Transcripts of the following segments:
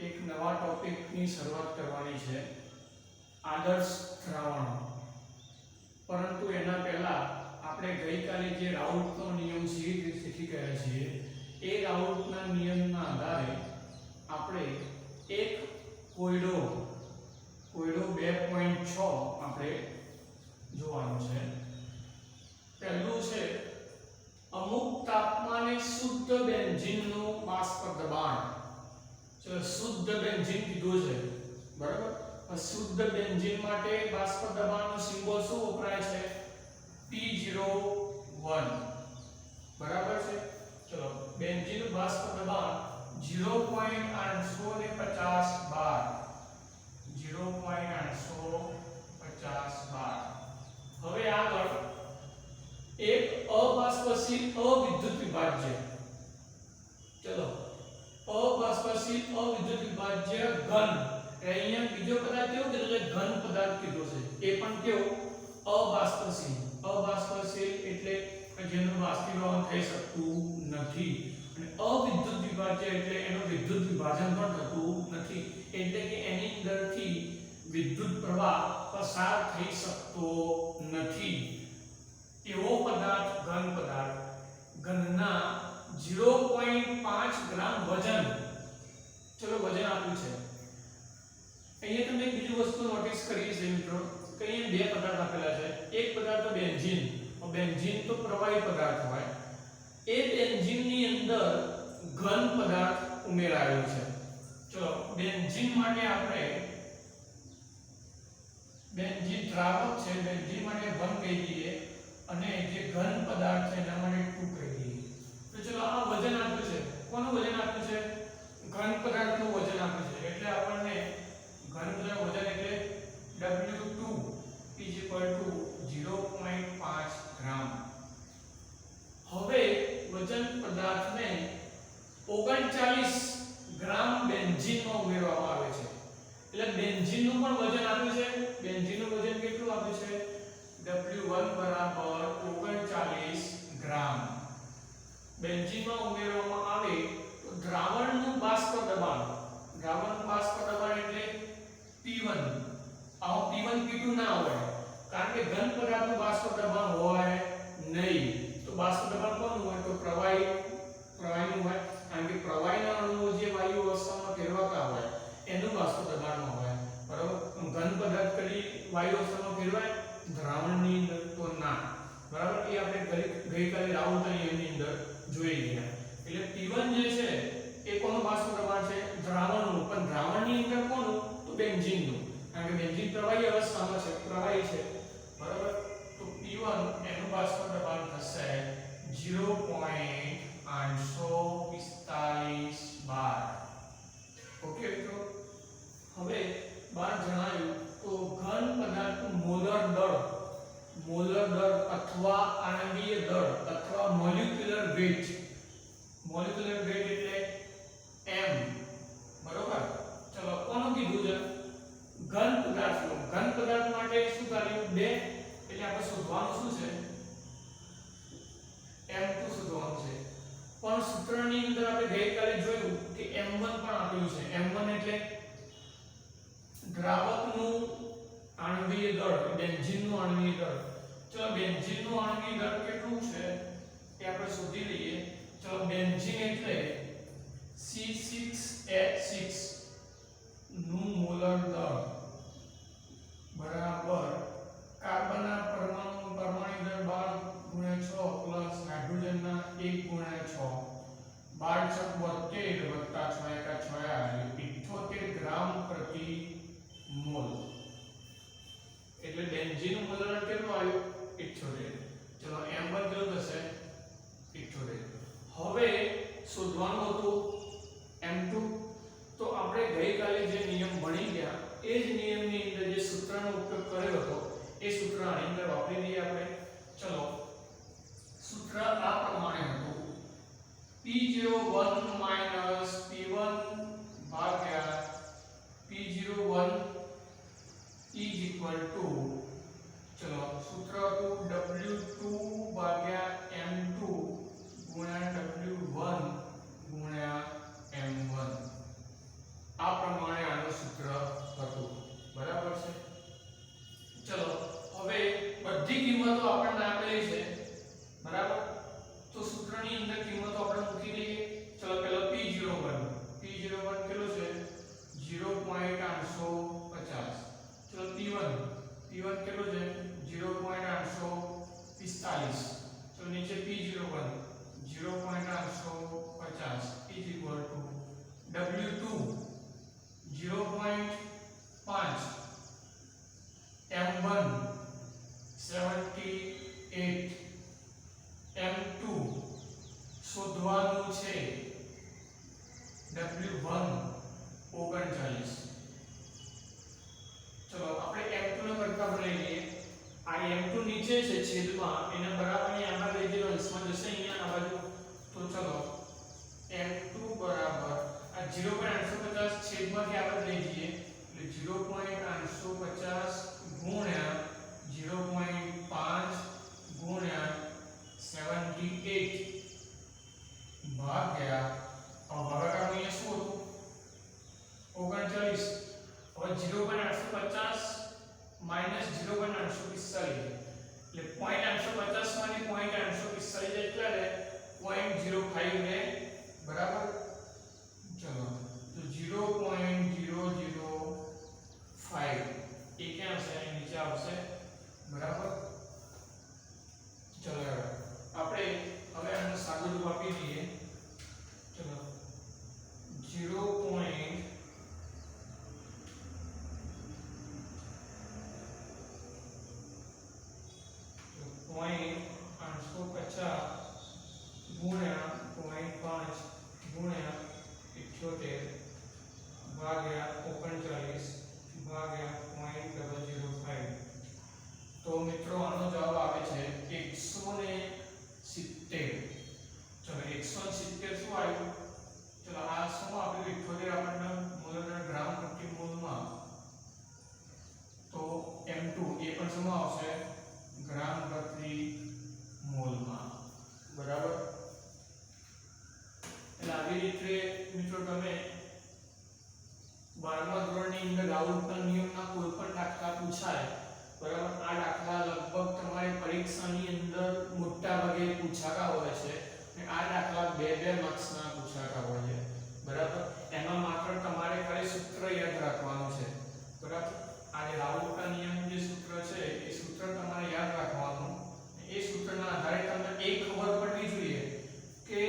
એક નવા ટોપિકની શરૂઆત કરવાની છે, આદર્શ દ્રાવણો. પરંતુ એના પહેલા આપણે ગઈકાલે જે રાઉલ્ટનો નિયમ શીખી ગયા છીએ એ રાઉલ્ટના નિયમના આધારે આપણે એક કોયડો 2.6 આપણે જોવાનો છે. પહેલું છે અમુક તાપમાને શુદ્ધ બેન્ઝીનનું બાષ્પ દબાણ. ચલો શુદ્ધ બેન્ઝીન કીધું છે, બરાબર. શુદ્ધ બેન્ઝીન માટે બાષ્પ દબાણનો સિમ્બોલ શું વપરાય છે? P01, બરાબર છે. ચલો બેન્ઝીન બાષ્પ દબાણ 0.850 બાર. 0.850 બાર. હવે આગળ એક અબાષ્પશીલ અવિદ્યુત વિભાજ્ય. ચલો અબાષ્પશીલ અવિદ્યુત વિભાજ્ય ઘન. અહીંયા બીજો પદાર્થ કેવો કીધો છે? ઘન પદાર્થ કીધો છે. એ પણ કેવો? અબાષ્પશીલ. અબાષ્પશીલ એટલે જેનું બાષ્પીભવન થઈ શકતું નથી. અને અવિદ્યુત વિભાજ્ય એટલે એનું વિદ્યુત વિભાજન પણ થતું નથી. એટલે કે એની અંદરથી વિદ્યુત પ્રવાહ પસાર થઈ શકતો નથી. એવો પદાર્થ ઘન પદાર્થ. ઘનના 0.5 ગ્રામ વજન. ચલો વજન આપ્યું છે. અહીંયા તમે બીજી વસ્તુ નોટિસ કરી છે મિત્રો કે અહીંયા બે પદાર્થ આપેલા છે. એક પદાર્થ તો બેન્ઝીન. બેન્ઝીન તો પ્રવાહી પદાર્થ હોય. એ બેન્ઝીનની અંદર ઘન પદાર્થ ઉમેરાયો છે. ચલો બેન્ઝીન માટે આપણે બેન્ઝીન દ્રાવક છે, બેન્ઝીન માટે 1 કહી દઈએ અને જે ઘન પદાર્થ છે એના માટે 2 કહી દઈએ. તો ચલો આ વજન આપ્યું છે. કોનું વજન આપ્યું છે? ઘન પદાર્થનું વજન આપ્યું છે. એટલે આપણને ઘન પદાર્થનું વજન એટલે W2 = 0.5 ગ્રામ. હવે વજન પદાર્થને 39 ગ્રામ બેન્ઝીનમાં ઉમેરવામાં આવે છે. એટલે બેન્ઝીનનું પણ વજન આપ્યું છે. બેન્ઝીનનું વજન કેટલું આપ્યું છે? W1 = 39 ગ્રામ. બેન્ઝીનમાં ઉમેરવામાં આવે તો દ્રાવણનું બાષ્પ દબાણ. દ્રાવણનું બાષ્પ દબાણ એટલે P1. આવો P1 P2 ના હોય, કારણ કે ઘન પદાર્થનું બાષ્પ દબાણ હોય નહીં. તો બાષ્પ દબાણ કોનું હોય? તો પ્રવાહીનું હોય. કારણ કે પ્રવાહીના અણુઓ જે વાયુ અવસ્થામાં ફેરવાતા હોય એનું બાષ્પ દબાણ હોય, બરાબર. ઘન પદાર્થ કદી વાયુ અવસ્થામાં ફેરવાય? દ્રાવણની અંદર તો ના, બરાબર. એ આપણે ગઈકાલે રાઉલ્ટના નિયમની અંદર જોઈ ગયા. એટલે P1 જે છે એ કોનું બાષ્પ દબાણ છે? દ્રાવણનું. પણ દ્રાવણની અંદર કોનું? તો બેન્ઝીનનું. કારણ કે બેન્ઝીન પ્રવાહી અવસ્થામાં છે, પ્રવાહી છે, બરાબર. તો P1 એનું બાષ્પ દબાણ થશે 0.845 બાર. ઓકે મિત્રો. હવે બાર જણાયું તો ઘન પદાર્થનું મોલર દળ અથવા આણ્વીય દળ અથવા મોલેક્યુલર વેટ. મોલેક્યુલર વેટ એટલે m, બરોબર. ચલો કોનું કીધું છે? ઘન પદાર્થનું. ઘન પદાર્થ માટે શું કર્યું? 2. એટલે આપણે શોધવાનું શું છે? m2 શોધવાનું છે. પણ સૂત્રની અંદર આપણે ગઈકાલે જોયું કે m1 પણ આપ્યું છે. m1 એટલે દ્રાવકનું આણ્વીય દળ, બેન્ઝીનનું આણ્વીય દળ. ચલો બેન્ઝીનનું આણ્વીય દળ કેટલું છે એ આપણે શોધી લઈએ. ચલો બેન્ઝીન એટલે C6H6 નું મોલર દળ બરાબર કાર્બનના પરમાણુ દળ 12 × 6 હાઇડ્રોજનના 1 × 6 12 + 78 ગ્રામ પ્રતિ મોલ. એટલે બેન્ઝીનનું મોલર દળ કેટલું આવ્યું? 78. ચલો m1 કેટલું થશે? 78. હવે શોધવાનું હતું m2. તો આપણે ગઈકાલે જે નિયમ ભણી ગયા એ જ નિયમની અંદર જે સૂત્રનો ઉપયોગ કર્યો હતો એ સૂત્ર આની અંદર વાપરી દઈએ આપણે. ચલો સૂત્ર આ પ્રમાણે હતું: P01 - P1 ભાગ્યા P01 = ચલો 850 છેદમાંથી આપણે લઈ જઈએ એટલે 0.850 ગુણ્યા 0.5 ગુણ્યા 78 ભાગ્યા ભાગાકાર અહીંયા શું હતું 39 હવે 0.850 માઈનસ 0.845 એટલે 0.850 માંથી 0.845 એટલે 0.05 ને બરાબર ચલો તો 0.005 એ ક્યાં આવશે અહીં નીચે આવશે બરાબર ચલો આપણે હવે આનું સાદું રૂપ આપી દઈએ ચલો 0.850 ગુણ્યા 0.5 ગુણ્યા 78 ભાગ્યા 39 ભાગ્યા 0.005 તો મિત્રો આનો જવાબ આવે છે 170 ચલો 170 શું આવ્યું ચલો આ શું આપ્યું 78 આપણને મોલર ગ્રામ પ્રતિ મોલમાં તો m2 એ પણ શું આવશે ગ્રામ પ્રતિ મોલમાં બરાબર એટલે આવી રીતે મિત્રો તમે 12મા ધોરણની અંદર રાઉલ્ટના નિયમના કોઈ પણ દાખલા પૂછાય બરાબર આ દાખલા લગભગ તમારી પરીક્ષાની અંદર મોટા ભાગે પૂછાતા હોય છે અને આ દાખલા 2 માર્ક્સના પૂછાતા હોય છે બરાબર એમાં માત્ર તમારે ખાલી સૂત્ર યાદ રાખવાનું છે બરાબર આ જે રાઉલ્ટના નિયમનું જે સૂત્ર છે એ સૂત્ર તમારે યાદ રાખવાનું એ સૂત્રના આધારે તમને એ ખબર પડવી જોઈએ કે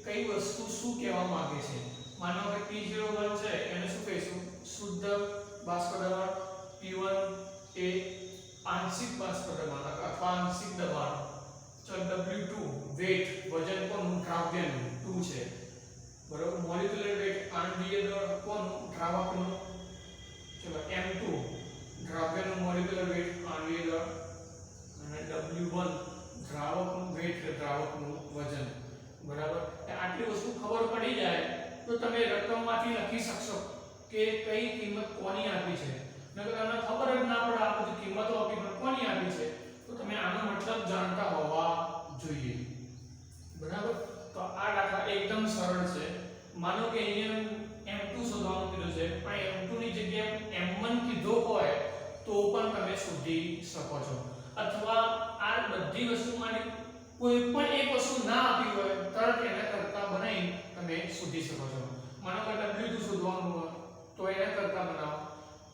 કઈ વસ્તુ શું કહેવા માંગે છે માનો કે P01 છે એને શું કહીશું શુદ્ધ બાષ્પ દબાણ P1 એ આંશિક બાષ્પ દબાણ અથવા આંશિક દબાણ ચલ W2 વેટ વજન કોનું દ્રાવ્યનું 2 છે બરોબર મોલેક્યુલર વેટ આણ્વીય દળ કોનું દ્રાવકનું ચલો M2 દ્રાવ્યનું મોલેક્યુલર વેટ આણ્વીય દળ અને W1 દ્રાવકનું વેટ દ્રાવકનું વજન બરાબર આટલી વસ્તુ ખબર પડી જાય તો તમે રકમમાંથી લખી શકશો કે કઈ કિંમત કોની આપી છે નકર તમને ખબર જ ના પડે આ બધી કિંમતો આપી પણ કોની આપી છે તો તમે આનો મતલબ જાણતા હોવા જોઈએ બરાબર તો આ દાખલા એકદમ સરળ છે માનો કે અહીંયા m2 શોધવાનું કીધું છે પણ m2 ની જગ્યાએ m1 કીધો હોય તો પણ તમે શોધી શકો છો અથવા આ બધી વસ્તુમાંથી કોઈ પણ એક વસ્તુ ના આપી હોય તરત એના કરતા બનાવી તમે શોધી શકો છો માનો કે W2 શોધવાનું હોય તો એના કરતા બનાવો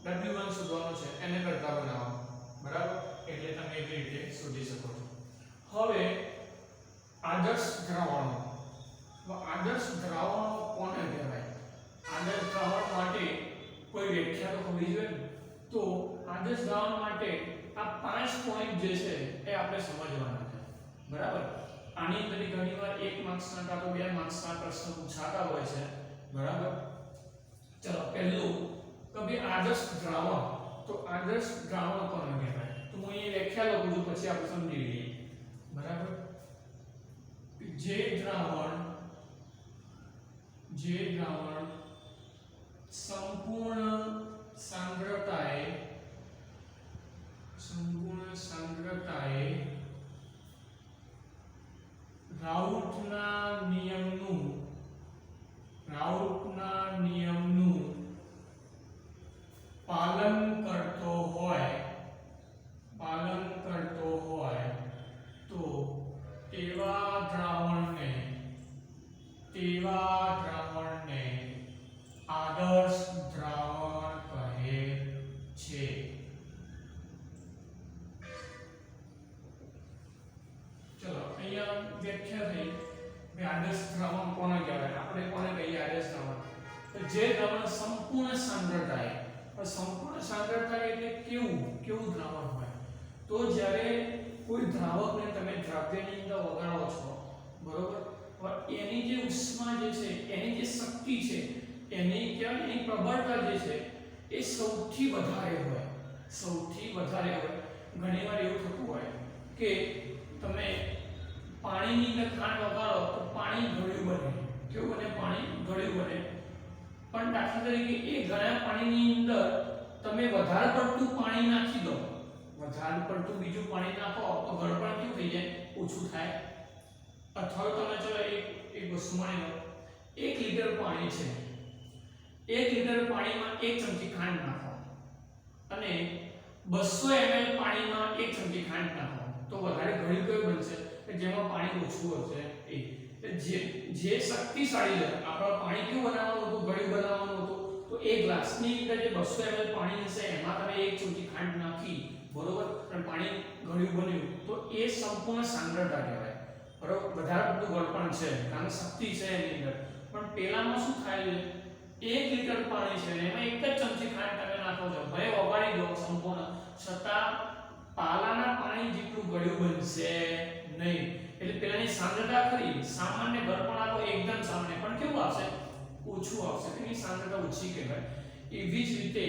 W1 શોધવાનું છે એને કરતા બનાવો બરાબર એટલે તમે એવી રીતે શોધી શકો છો હવે આદર્શ દ્રાવણો તો આદર્શ દ્રાવણો કોને કહેવાય આદર્શ દ્રાવણ માટે કોઈ વ્યાખ્યા તો હોવી જોઈએ તો આદર્શ દ્રાવણ માટે આ 5 પોઈન્ટ જે છે એ આપણે સમજવાના છે બરાબર આની અંદર ઘણીવાર 1 માર્ક્સના કાં તો 2 માર્ક્સના પ્રશ્ન પૂછાતા હોય છે બરાબર ચલો પહેલું કે ભાઈ આદર્શ દ્રાવણ તો આદર્શ દ્રાવણ કોને કહેવાય તો હું અહીં વ્યાખ્યા લખું છું પછી આપણે સમજી લઈએ બરાબર જે દ્રાવણ સંપૂર્ણ સાંદ્રતાએ રાઉલ્ટના નિયમનું પાલન કરતો હોય તો તેવા દ્રાવણને આદર્શ દ્રાવણ કહે છે ચલો અહીંયા વ્યાખ્યા થઈ કે આદર્શ દ્રાવણ કોને કહેવાય આપણે કોને કહીએ આદર્શ દ્રાવણ તો જે દ્રાવણ સંપૂર્ણ સાંદ્રતાએ એટલે કેવું દ્રાવણ હોય તો જ્યારે કોઈ દ્રાવકને તમે દ્રાવ્યની અંદર ઓગાળો છો બરોબર પણ એની જે ઉષ્મા જે છે એની જે શક્તિ છે એની પ્રબળતા જે છે એ સૌથી વધારે હોય ઘણીવાર એવું થતું હોય કે તમે પાણીની અંદર ખાંડ ઓગાળો તો પાણી ગળ્યું બને કેવું બને પાણી ગળ્યું બને પણ દાખલા તરીકે એ ગળ્યા પાણીની અંદર તમે વધારે પડતું પાણી નાખી દો, વધારે પડતું બીજું પાણી નાખો તો ગળપણ કેવું થઈ જાય, ઓછું થાય. અથવા તમે ચલો એક વસ્તુ માની લો, 1 લિટર પાણી છે, 1 લિટર પાણીમાં 1 ચમચી ખાંડ નાખો અને 200 ml પાણીમાં 1 ચમચી ખાંડ નાખો તો વધારે ગળ્યું કયું બનશે કે જેમાં પાણી ઓછું હશે એ. જે શક્તિશાળી છે, આપણે પાણી કેવું બનાવવાનું હતું, ગળ્યું બનાવવાનું હતું, તો એક ગ્લાસની અંદર જે 200 ml પાણી હશે એમાં તમે 1 ચમચી ખાંડ નાખી, બરોબર, અને પાણી ગળ્યું બન્યું તો એ સંપૂર્ણ સાંદ્રતા કહેવાય, બરોબર. વધારે પડતું ગળપણ છે કારણ કે શક્તિ છે એની અંદર. પણ પેલામાં શું થાય છે, 1 લિટર પાણી છે એમાં 1 જ ચમચી ખાંડ તમે નાખો છો, ભલે ઓગાળી દો સંપૂર્ણ, છતાં પાલાના પાણી જેટલું ગળ્યું બનશે નહીં. એટલે પેલાની સાંદ્રતા ખરી, સામાન્ય ગળપણ આપો એકદમ સામાન્ય, પણ કેવું આવશે, ઓછું આવશે, એની સાંદ્રતા ઓછી કહેવાય. એવી જ રીતે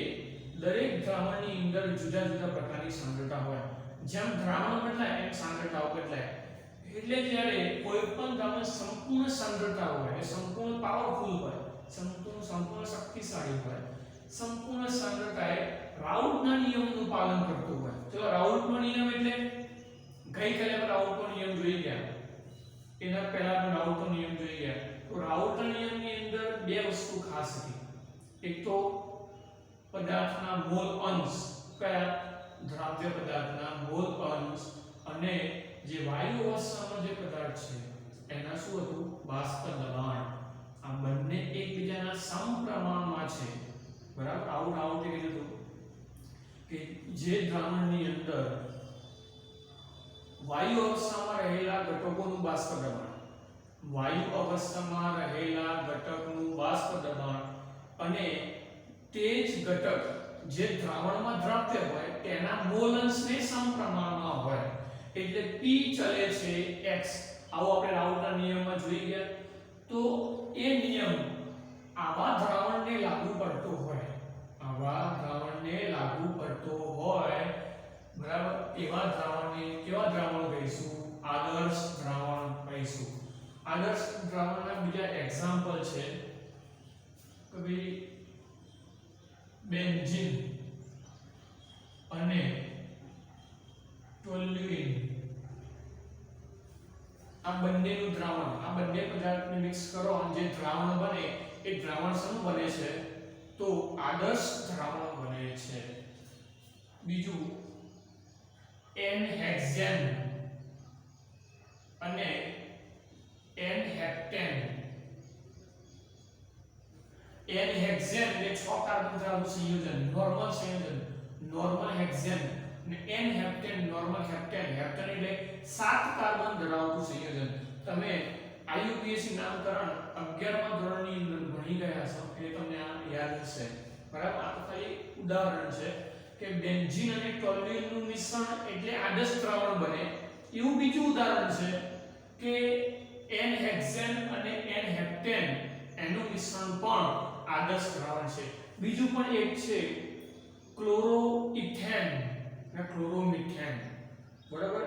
દરેક દ્રાવણની અંદર જુદા જુદા પ્રકારની સાંદ્રતા હોય, જેમ દ્રાવણ બદલાય એમ સાંદ્રતાઓ બદલાય. એટલે જ્યારે કોઈ પણ દ્રાવણ સંપૂર્ણ સાંદ્રતા હોય, સંપૂર્ણ પાવરફુલ હોય, સંપૂર્ણ શક્તિશાળી હોય, સંપૂર્ણ સાંદ્રતાએ રાઉલ્ટના નિયમનું પાલન કરતું હોય. ચલો રાઉલ્ટનો નિયમ એટલે ગઈકાલે આપણે રાઉલ્ટનો નિયમ જોઈ ગયા, એના પહેલા આપણે રાઉલ્ટનો નિયમ જોઈ ગયા. તો રાઉલ્ટના નિયમની અંદર બે વસ્તુ ખાસ હતી. એક તો પદાર્થના મોલ અંશ, કયા, દ્રાવ્ય પદાર્થના મોલ અંશ, અને જે વાયુ અવસ્થાનો જે પદાર્થ છે એના શું હતું, બાષ્પ દબાણ. આ બંને એકબીજાના સમપ્રમાણમાં છે, બરાબર. આવું રાઉલ્ટે કીધું કે જે દ્રાવણની અંદર વાયુ અવસ્થામાં રહેલા ઘટકોનું બાષ્પ દબાણ, વાયુ અવસ્થામાં રહેલા ઘટકનું બાષ્પ દબાણ અને તે જ ઘટક જે દ્રાવણમાં દ્રાવ્ય હોય તેના મોલ અંશને સમપ્રમાણમાં હોય, એટલે P ચલે છે x. આવો આપણે રાઉલ્ટના નિયમમાં જોઈ ગયા. તો એ નિયમ આવા દ્રાવણને લાગુ પડતો હોય, આવા દ્રાવણને લાગુ પડતો હોય, બરાબર. એવા દ્રાવણને કેવા દ્રાવણ કહીશું, આદર્શ દ્રાવણ કહીશું. આદર્શ દ્રાવણના બીજા એક્ઝામ્પલ છે કે ભાઈ બેન્ઝીન અને ટોલ્યુઈન. આ બંનેનું દ્રાવણ, આ બંને પદાર્થને મિક્સ કરો અને જે દ્રાવણ બને એ દ્રાવણ શું બને છે, તો આદર્શ દ્રાવણ બને છે. બીજું n-હેક્ઝેન અને n-હેપ્ટેન. n-હેક્ઝેન એટલે 6 કાર્બન ધરાવતું સંયોજન, નોર્મલ હેક્ઝેન, અને n-હેપ્ટેન નોર્મલ હેપ્ટેન. હેપ્ટેન એટલે 7 કાર્બન ધરાવતું સંયોજન. તમે IUPAC નામકરણ 11મા ધોરણની અંદર ભણી ગયા છો એટલે તમને આ યાદ હશે, બરાબર. આ તો ખાલી ઉદાહરણ છે કે બેન્ઝીન અને ટોલ્યુઈનનું મિશ્રણ એટલે આદર્શ દ્રાવણ બને. એવું બીજું ઉદાહરણ છે કે n-હેક્ઝેન અને n-હેપ્ટેન એનું મિશ્રણ પણ આદર્શ દ્રાવણ છે. બીજું પણ એક છે ક્લોરોઇથેન અને ક્લોરોમિથેન, બરાબર.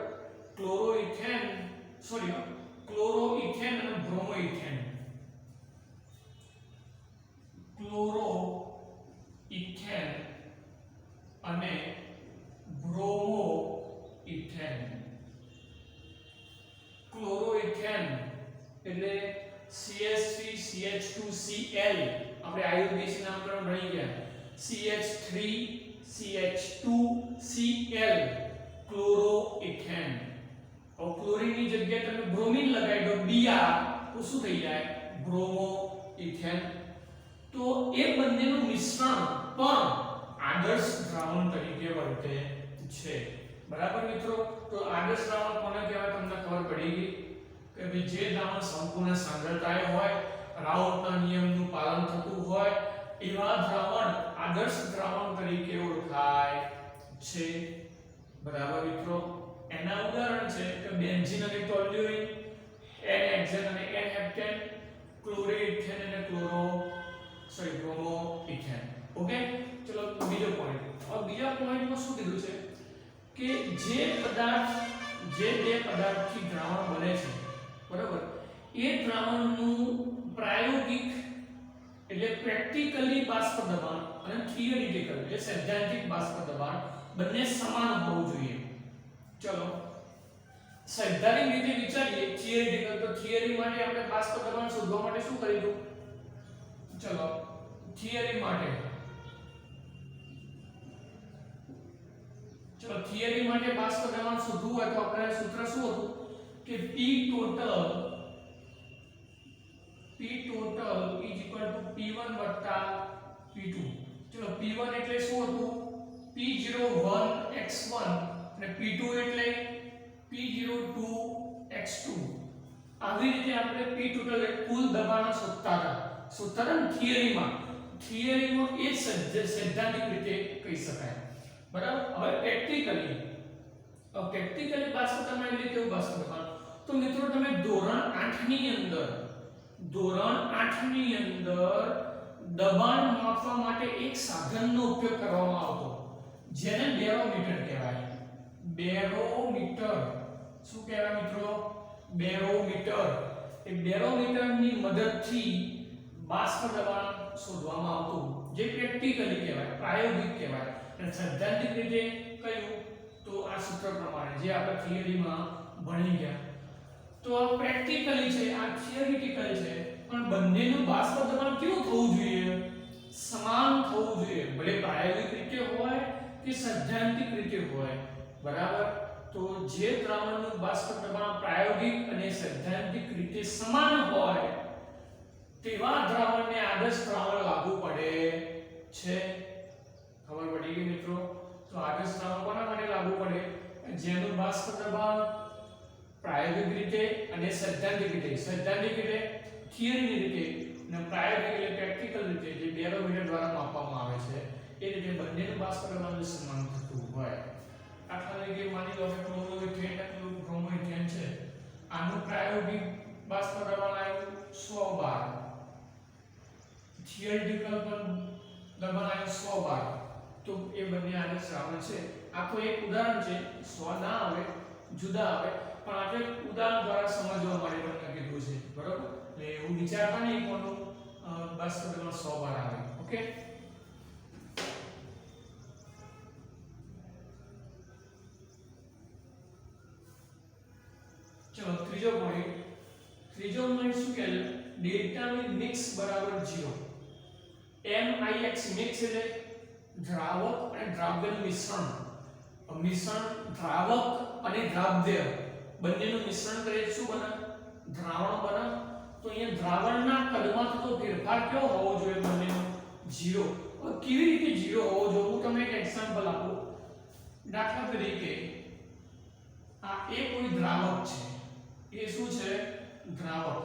ક્લોરોઇથેન અને બ્રોમોઇથેન. ક્લોરોઇથેન અને બ્રોમોઇથેન. ક્લોરોઇથેન એટલે CH3CH2Cl, આપણે IUPAC નામકરણ ભણી ગયા. CH3CH2Cl ક્લોરોઇથેન. હવે ક્લોરીનની જગ્યાએ તમે બ્રોમિન લગાવી દો, Br, તો શું થઈ જાય, બ્રોમોઇથેન. તો એ બંનેનું મિશ્રણ પણ આદર્શ દ્રાવણ તરીકે વર્તે છે, બરાબર મિત્રો. તો આદર્શ દ્રાવણ કોને કહેવાય તમને ખબર પડી ગઈ કે ભાઈ જે દ્રાવણ સંપૂર્ણ સાંદ્રતાએ હોય, રાઉલ્ટના નિયમનું પાલન થતું હોય, એવા દ્રાવણ આદર્શ દ્રાવણ તરીકે ઓળખાય છે, બરાબર મિત્રો. એના ઉદાહરણ છે કે બેન્ઝીન અને ટોલ્યુઈન, n-હેક્ઝેન અને n-હેપ્ટેન, ક્લોરોઇથેન અને બ્રોમોઇથેન. ઓકે, ચલો બીજો પોઈન્ટ. હવે બીજા પોઈન્ટમાં શું કીધું છે કે જે બે પદાર્થથી દ્રાવણ બને છે, બરાબર, એ દ્રાવણનું પ્રાયોગિક એટલે પ્રેક્ટિકલી બાષ્પ દબાણ અને થિયરિટિકલ એટલે સૈદ્ધાંતિક બાષ્પ દબાણ બંને સમાન હોવું જોઈએ. ચલો સૈદ્ધાંતિક રીતે વિચારીએ થિયરિટિકલ તો થિયરી માટે આપણે બાષ્પ દબાણ શોધવા માટે શું કરીશું? ચલો થિયરી માટે બાષ્પ દબાણ શોધવું હોય તો આપણે સૂત્ર શું હતું કે P total P1 P2. ચલો P1 એટલે શું હતું? P01 x1 અને P2 એટલે P02 x2. આવી રીતે આપણે P total કુલ દબાણ શોધતા હતા થિયરીમાં એ સૈદ્ધાંતિક રીતે કહી શકાય. બરાબર. હવે પ્રેક્ટિકલી બાષ્પ દબાણ એટલે કેવું બાષ્પ દબાણ? તો મિત્રો તમે ધોરણ 8 ની અંદર દબાણ માપવા માટે એક સાધનનો ઉપયોગ કરવામાં આવતો જેને બેરોમીટર કહેવાય. બેરોમીટર શું કહેવાય મિત્રો? બેરોમીટર. એ બેરોમીટરની મદદથી બાષ્પ દબાણ શોધવામાં આવતું જે પ્રેક્ટિકલી કહેવાય, પ્રાયોગિક કહેવાય. અને સૈદ્ધાંતિક રીતે કયું? તો આ સૂત્ર પ્રમાણે જે આપણે થિયરીમાં ભણી ગયા. તો આ પ્રેક્ટિકલી છે, આ થિયરિટિકલ છે, પણ બંનેનું બાષ્પ દબાણ કેવું થવું જોઈએ? સમાન થવું જોઈએ, ભલે પ્રાયોગિક રીતે હોય કે સૈદ્ધાંતિક રીતે હોય. બરાબર. તો જે દ્રાવણનું બાષ્પ દબાણ પ્રાયોગિક અને સૈદ્ધાંતિક રીતે સમાન હોય તેવા દ્રાવણને આદર્શ દ્રાવણ લાગુ પડે છે. ખબર પડી ગઈ મિત્રો? તો આદર્શ દ્રાવણ કોના માટે લાગુ પડે? જેનું બાષ્પ દબાણ પ્રાયોગિક રીતે અને સૈદ્ધાંતિક રીતે થિયરી રીતે અને પ્રાયોગિક એટલે પ્રેક્ટિકલ રીતે જે બેરોમીટર દ્વારા માપવામાં આવે છે એ રીતે બંનેનું બાષ્પ દબાણ સમાન થતું હોય. દાખલા તરીકે માની લો કે ક્લોરોઇથેન અને બ્રોમોઇથેન છે. આનું પ્રાયોગિક બાષ્પ દબાણ આવ્યું 100 બાર, થિયરિટિકલ પણ દબાણ આવ્યું 100 બાર. તો એ બંને આદર્શ દ્રાવણ છે. આ તો એક ઉદાહરણ છે, 100 ના આવે, જુદા આવે, પણ આપણે ઉદાહરણ દ્વારા સમજવા માટે તમને કીધું છે. બરોબર. એટલે એવું વિચારતા નહીં કોનું બાષ્પ દબાણ 100 બાર આવે. ઓકે. ચલો ત્રીજો પોઈન્ટ શું કહે છે? ડેલ્ટા વી મિક્સ બરાબર 0. MIX મિક્સ એટલે દ્રાવક અને દ્રાવ્યનું મિશ્રણ. દ્રાવક અને દ્રાવ્ય બંનેનું મિશ્રણ કરીએ શું બને? દ્રાવણ બને. તો અહીંયા દ્રાવણના કદમાં થતો ફેરફાર કેવો હોવો જોઈએ? બંનેનો 0. હવે કેવી રીતે 0 હોવો જોઈએ? હું તમને એક એક્ઝામ્પલ આપું. દાખલા તરીકે આ એ કોઈ દ્રાવક છે. એ શું છે? દ્રાવક.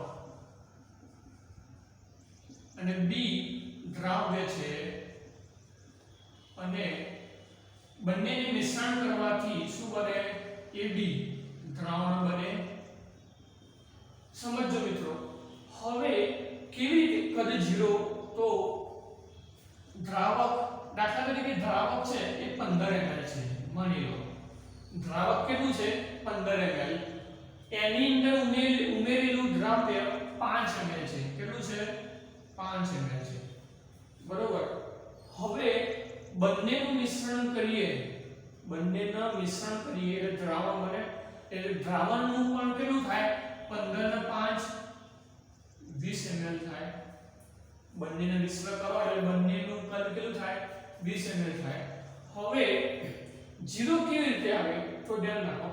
અને બી દ્રાવ્ય છે અને બંનેને મિશ્રણ કરવાથી શું બને? AB દ્રાવણ બને. સમજો મિત્રો. હવે કેવી રીતે કદ 0? તો દ્રાવક દાખલા તરીકે દ્રાવક છે એ 15 ml છે. માની લો દ્રાવક કેટલું છે? 15 ml. એની અંદર ઉમેરેલું દ્રાવ્ય 5 ml છે. કેટલું છે? 5 ml છે. બરોબર. હવે બંનેનું મિશ્રણ કરીએ એટલે દ્રાવણ બને. એટલે દ્રાવણનું પણ કેટલું થાય? 15 ને 5 20 ml થાય. બંનેને મિશ્ર કરો એટલે બંનેનું કદ કેટલું થાય? 20 ml થાય. હવે 0 કેવી રીતે આવે? તો ધ્યાન રાખો.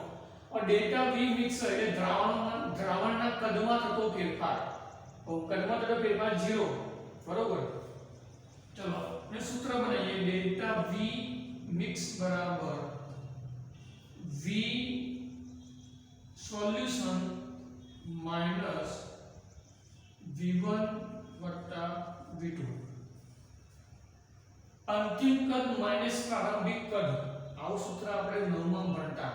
ડેલ્ટા વી મિક્સ એટલે દ્રાવણના કદમાં થતો ફેરફાર. કદમાં થતો ફેરફાર 0. બરોબર. ચલો ને સૂત્ર બનાવીએ. ડેલ્ટા વી મિક્સ બરાબર વી સોલ્યુશન માઈનસ v1 v2. અંતિમ કદ માઈનસ પ્રારંભિક કદ. આવું સૂત્ર આપણે 9 માં ભણતા.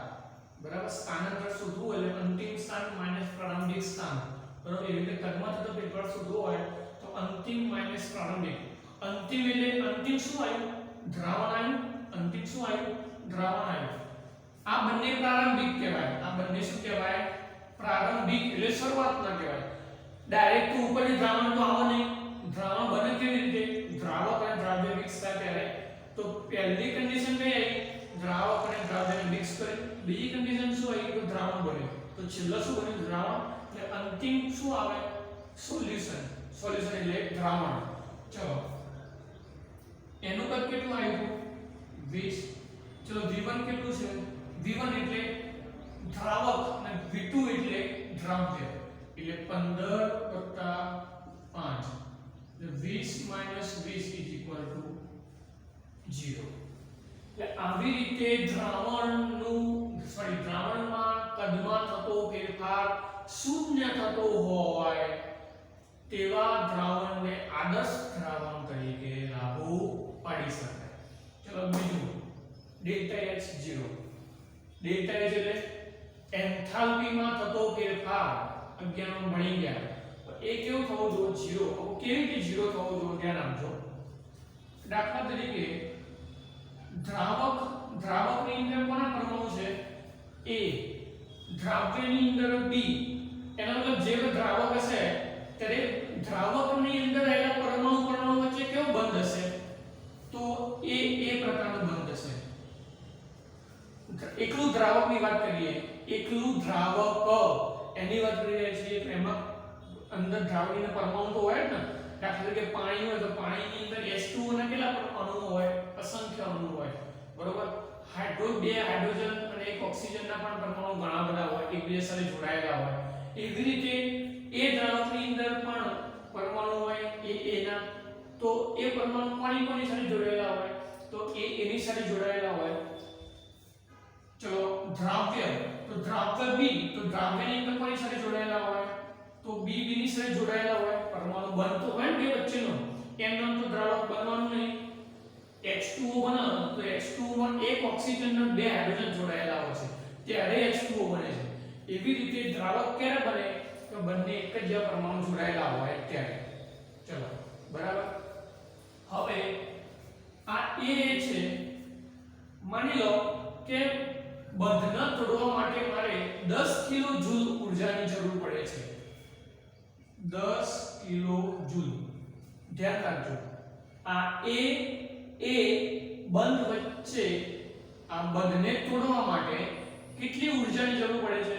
બરાબર. સ્થાનાંતર શોધવું એટલે અંતિમ સ્થાન માઈનસ પ્રારંભિક સ્થાન. બરાબર. એ રીતે કદમાં થતો ફેરફાર શોધવો હોય તો અંતિમ માઈનસ પ્રારંભિક. અંતિમ એટલે અંતિમ શું આવ્યું? દ્રાવણ આવ્યું. અંતિમ શું આવ્યું? દ્રાવણ આવ્યું. આ બંને પ્રારંભિક કહેવાય. આ બંને શું કહેવાય? પ્રારંભિક એટલે શરૂઆતના કહેવાય. ડાયરેક્ટ ઉપરથી દ્રાવણ તો આવે નહીં. દ્રાવણ બને કેવી રીતે? દ્રાવક અને દ્રાવ્ય મિક્સ થાય ત્યારે. તો પહેલી કન્ડિશન કઈ આવી? દ્રાવક અને દ્રાવ્યને મિક્સ કરે. બીજી કન્ડિશન શું આવી? તો દ્રાવણ બને. તો છેલ્લે શું બને? દ્રાવણ. એટલે અંતિમ શું આવે? સોલ્યુશન. સોલ્યુશન એટલે દ્રાવણ. ચલો એનું કદ કેટલું આવ્યું? 20. ચલો V1 કેટલું છે? V1 એટલે દ્રાવક અને V2 એટલે દ્રાવ્ય. એટલે 15 + 5 20 - 20 = 0. એટલે આવી રીતે દ્રાવણમાં કદમાં થતો ફેરફાર શૂન્ય થતો હોય તેવા દ્રાવણને આદર્શ દ્રાવણ તરીકે લાગુ પાડી શકાય. ચલો બીજું ΔH0. ΔH એટલે એન્થાલ્પીમાં થતો ફેરફાર. 11 માં ભણી ગયા. એ કેવું થવું જોઈએ? 0. કેવી રીતે 0 થવું જોઈએ? ધ્યાન આપજો. દાખલા તરીકે દ્રાવકની અંદર કોના પરમાણુ છે? A. દ્રાવ્યની અંદર B. એનો મતલબ જે દ્રાવક હશે ત્યારે દ્રાવકની અંદર રહેલા પરમાણુ વચ્ચે કેવો બંધ હશે? તો એ પ્રકારનો બંધ હશે. એકલું દ્રાવકની વાત કરીએ, એકલું દ્રાવક એની વાત કરી રહ્યા છીએ તો એમાં અંદર દ્રાવકના પરમાણુ તો હોય જ ને. દાખલા તરીકે પાણી હોય તો પાણીની અંદર H2O ના કેટલા અણુઓ હોય? અસંખ્ય અણુઓ હોય. બરોબર? બે હાઇડ્રોજન અને એક ઓક્સિજનના પણ પરમાણુ ઘણા બધા હોય, એકબીજા સાથે જોડાયેલા હોય. એવી રીતે એ દ્રાવકની અંદર પણ પરમાણુ હોય એના. તો એ પરમાણુ કોની સાથે જોડાયેલા હોય? તો એની સાથે જોડાયેલા હોય. ચલો દ્રાવ્ય. તો દ્રાવ્ય B. તો દ્રાવ્યની અંદર કોની સાથે જોડાયેલા હોય? તો B ની સાથે જોડાયેલા હોય. પરમાણુ બનતો હોય ને બે વચ્ચેનો. એમનો તો દ્રાવક બનવાનું નહીં. H2O બને તો H2O માં એક ઓક્સિજન અને બે હાઇડ્રોજન જોડાયેલા હોય છે ત્યારે H2O બને છે. એવી રીતે દ્રાવક ક્યારે બને? તો બંને એક જ પરમાણુ જોડાયેલા હોય ત્યારે. ચલો બરાબર. હવે આ A છે. માની લો કે બંધને તોડવા માટે મારે 10 કિલો જૂલ ઊર્જાની જરૂર પડે છે. 10 કિલો જૂલ. ધ્યાન રાખજો. આ એ બંધ વચ્ચે આ બંધને તોડવા માટે કેટલી ઊર્જાની જરૂર પડે છે?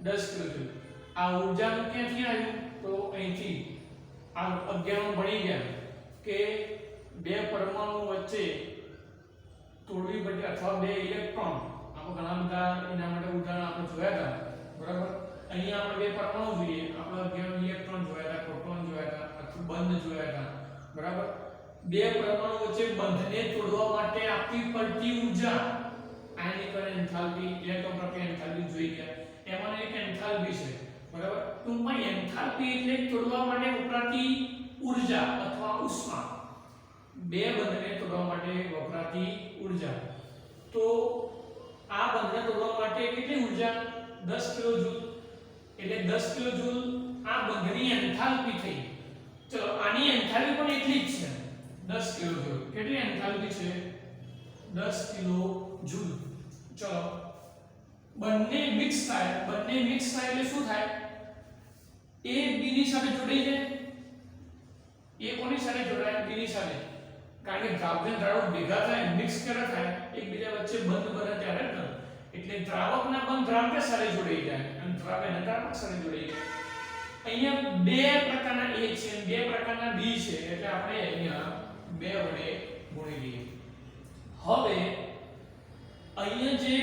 10 કિલો જૂલ. આ ઊર્જા ક્યાંથી આવી? તો અહીંથી. આ 11 ભણી ગયા કે બે પરમાણુ વચ્ચે તોડવી પડે અથવા બે ઇલેક્ટ્રોન. આપણે ઘણા બધા એના માટે ઉદાહરણ આપણે જોયા હતા. બરાબર? અહીંયા આપણે બે પરમાણુ જોઈએ. આપણે 11 ઇલેક્ટ્રોન જોયા હતા, પ્રોટોન જોયા હતા, અથવા બંધ જોયા હતા. બરાબર? બે પરમાણુ વચ્ચે બંધને તોડવા માટે આપવી પડતી ઊર્જા આયનીકરણ એન્થાલ્પી, ઇલેક્ટ્રોન એન્થાલ્પી જોઈ ગયા. એમાં એક એન્થાલ્પી છે. બરાબર? ટૂંકમાં એન્થાલ્પી એટલે તોડવા માટે વપરાતી ઊર્જા અથવા ઉષ્મા. બે બંધને તોડવા માટે વપરાતી ઊર્જા. તો આ બંધને તોડવા માટે કેટલી ઊર્જા? 10 કિલો જૂલ. એટલે 10 કિલો જૂલ આ બંધની એન્થાલ્પી થઈ. ચલો આની એન્થાલ્પી પણ એટલી જ છે. 10 કિલો જૂલ. કેટલી એન્થાલ્પી છે? 10 કિલો જૂલ. ચલો બંને મિક્સ થાય. એટલે શું થાય? A B ની સાથે જોડાઈ જાય. A કોની સાથે જોડાય? B ની સાથે. કારણ કે દ્રાવ્ય દ્રાવક ભેગા થાય, મિક્સ કરે થાય, એકબીજા વચ્ચે બંધ બને ત્યારે જ. એટલે દ્રાવકના બંધ દ્રાવ્ય સાથે જોડાઈ જાય અને દ્રાવ્યના દ્રાવક સાથે જોડાઈ જાય. અહીંયા બે પ્રકારના A છે, બે પ્રકારના B છે. એટલે આપણે અહીંયા 2 વડે ગુણી લઈએ. હવે અહીંયા જે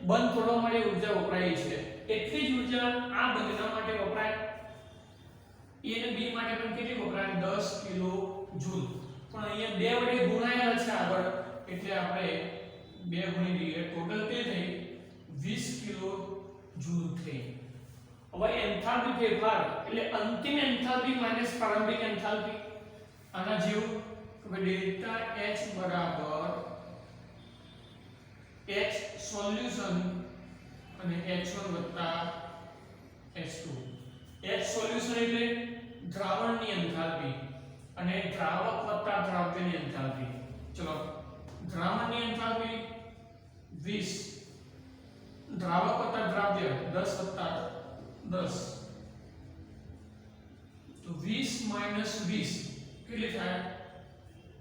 બંધ તોડવા માટે ઊર્જા વપરાય છે એટલી જ ઊર્જા આ બંધના માટે વપરાય. A અને B માટે પણ કેટલી વપરાય? 10 કિલો જૂલ. પણ અહીંયા 2 વડે ગુણાયેલા છે આગળ એટલે આપણે 2 ગુણી લઈએ. ટોટલ તે થઈ 20 કિલો જૂલ થઈ. હવે એન્થાલ્પી ફેરફાર એટલે અંતિમ એન્થાલ્પી માઈનસ પ્રારંભિક એન્થાલ્પી. આના જેવું કે ડેલ્ટા H બરાબર H સોલ્યુશન અને H1 H2. H સોલ્યુશન એટલે દ્રાવણની એન્થાલ્પી અને દ્રાવક વત્તા દ્રાવ્યની એન્થાલ્પી. ચલો દ્રાવણની એન્થાલ્પી 20, દ્રાવક વત્તા દ્રાવ્ય 10 વત્તા 10. તો 20 - 20 કેટલી થાય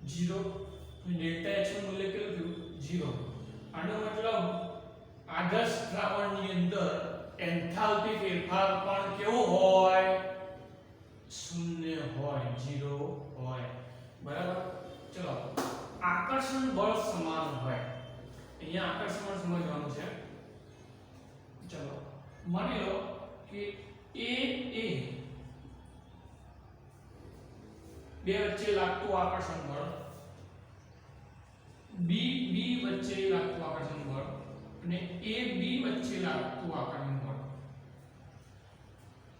0 ડેલ્ટા એચ નું મૂલ્ય કેટલું થયું 0 આનો મતલબ આદર્શ દ્રાવણની અંદર એન્થાલ્પી ફેરફાર પણ કેવો હોય શૂન્ય હોય 0 હોય બરાબર ચલો આકર્ષણ બળ સમાન હોય અહીંયા આકર્ષણ બળ સમજવાનું છે ચલો માની લો કે a બે વચ્ચે લાગતું આકર્ષણ બળ b વચ્ચે લાગતું આકર્ષણ બળ અને a b વચ્ચે લાગતું આકર્ષણ બળ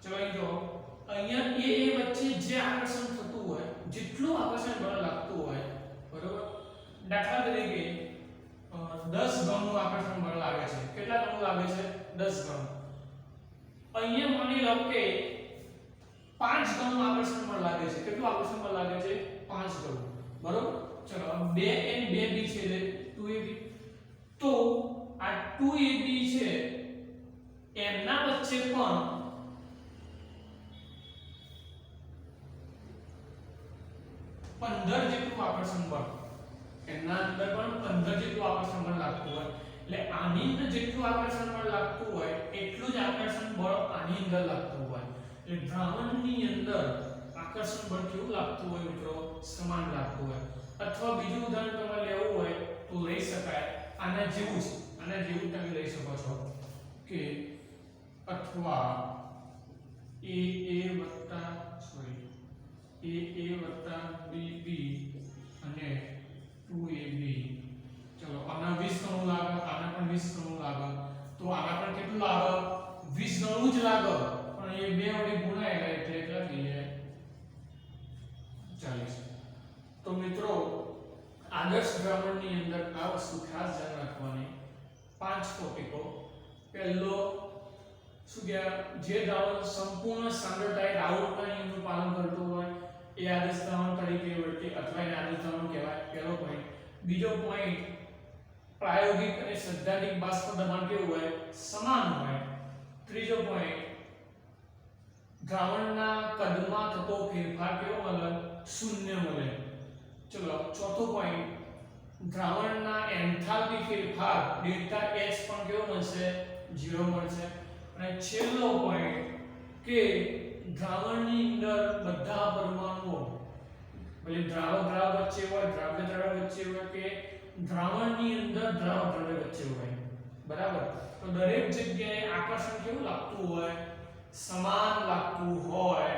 ચલો અહીં જો અહીંયા a વચ્ચે જે આકર્ષણ થતું હોય જેટલું આકર્ષણ બળ લાગતું હોય બરોબર દાખલા તરીકે 10 ગણું આકર્ષણ બળ લાગે છે કેટલા ગણું લાગે છે 10 ગણું અહીંયા માની લો કે 5 ગણું આકર્ષણ બળ લાગે છે કેટલું આકર્ષણ બળ લાગે છે 5 ગણું બરોબર ચલો 2a 2b છે એટલે 2ab તો આ 2ab છે એમના વચ્ચે પણ 15 જેટલું આકર્ષણ બળ એના અંદર પણ 15 જેટલું આકર્ષણ બળ લાગતું હોય એટલે આની અંદર જેટલું આકર્ષણ બળ લાગતું હોય એટલું જ આકર્ષણ બળ આની અંદર લાગતું હોય એટલે દ્રાવણની અંદર આકર્ષણ બળ કેવું લાગતું હોય મિત્રો સમાન લાગતું હોય અથવા બીજું ઉદાહરણ તમારે લેવું હોય તો લઈ શકાય આના જેવું તમે લઈ શકો છો કે અથવા AA BB અને 2AB ચલો આના 20 ગણું લાગે આના પણ 20 ગણું લાગે તો આના પણ કેટલું લાગે 20 ગણું જ લાગે પણ એ બે વડે ગુણાયેલા એટલે કેટલા થઈ જાય 40 તો મિત્રો આદર્શ દ્રાવણની અંદર આ વસ્તુ ખાસ ધ્યાન રાખવાની 5 ટોપિકો પહેલો શું કે જે દ્રાવણ સંપૂર્ણ સાંદ્રતાએ રાઉટના નિયમનું પાલન કરતું હોય એ આદર્શ દ્રાવણ તરીકે ઓળખે અથવા એને આદર્શ દ્રાવણ કહેવાય પહેલો પોઈન્ટ બીજો પોઈન્ટ પ્રાયોગિક અને સૈદ્ધાંતિક બાષ્પ દબાણ કેવું હોય સમાન હોય ત્રીજો પોઈન્ટ દ્રાવણના કદમાં થતો ફેરફાર કેવો મળે શૂન્ય મળે ચલો ચોથો પોઈન્ટ દ્રાવણના એન્થાલ્પી ફેરફાર ડેલ્ટા H પણ કેવો મળશે 0 મળશે અને છેલ્લો પોઈન્ટ કે દ્રાવણની અંદર બધા પરમાણુઓ ભલે દ્રાવક વચ્ચે હોય દ્રાવ્ય વચ્ચે હોય કે દ્રાવણની અંદર દ્રાવક વચ્ચે હોય બરાબર તો દરેક જગ્યાએ આકર્ષણ કેવું લાગતું હોય સમાન લાગતું હોય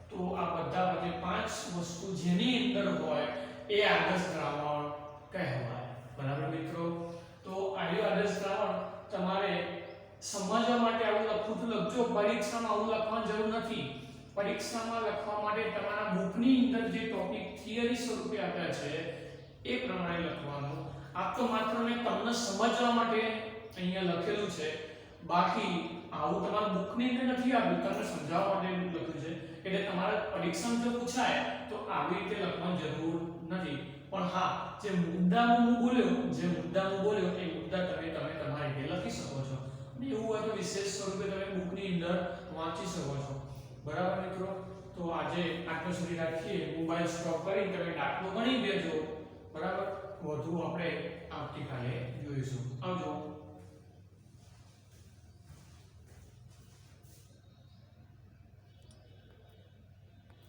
તો આ બધા જે 5 વસ્તુ જેની અંદર હોય એ આદર્શ દ્રાવણ કહેવાય બરાબર મિત્રો તો આ આદર્શ દ્રાવણ તમારે સમજવા માટે આવું લખવું તો લખજો પરીક્ષામાં આવું લખવાની જરૂર નથી પરીક્ષામાં લખવા માટે તમારા બુકની અંદર જે ટોપિક થિયરી સ્વરૂપે આપ્યા છે એ પ્રમાણે લખવાનું આ તો માત્ર મેં તમને સમજવા માટે અહીંયા લખેલું છે બાકી આવું તમારા બુકની અંદર નથી આપ્યું તમને સમજાવવા માટે લખ્યું છે એટલે તમારા પરીક્ષામાં જો પૂછાય તો આવી રીતે લખવાની જરૂર નથી પણ હા જે મુદ્દા હું બોલ્યો એ મુદ્દા તમે તમારી રીતે લખી શકો છો એવું હોય તો વિશેષ સ્વરૂપે તમે બુકની અંદર વાંચી શકો છો બરાબર મિત્રો તો આજે આટલું સુધી રાખીએ મોબાઈલ સ્ટોપ કરી તમે દાખલો ગણી દેજો બરાબર વધુ આપણે આવતીકાલે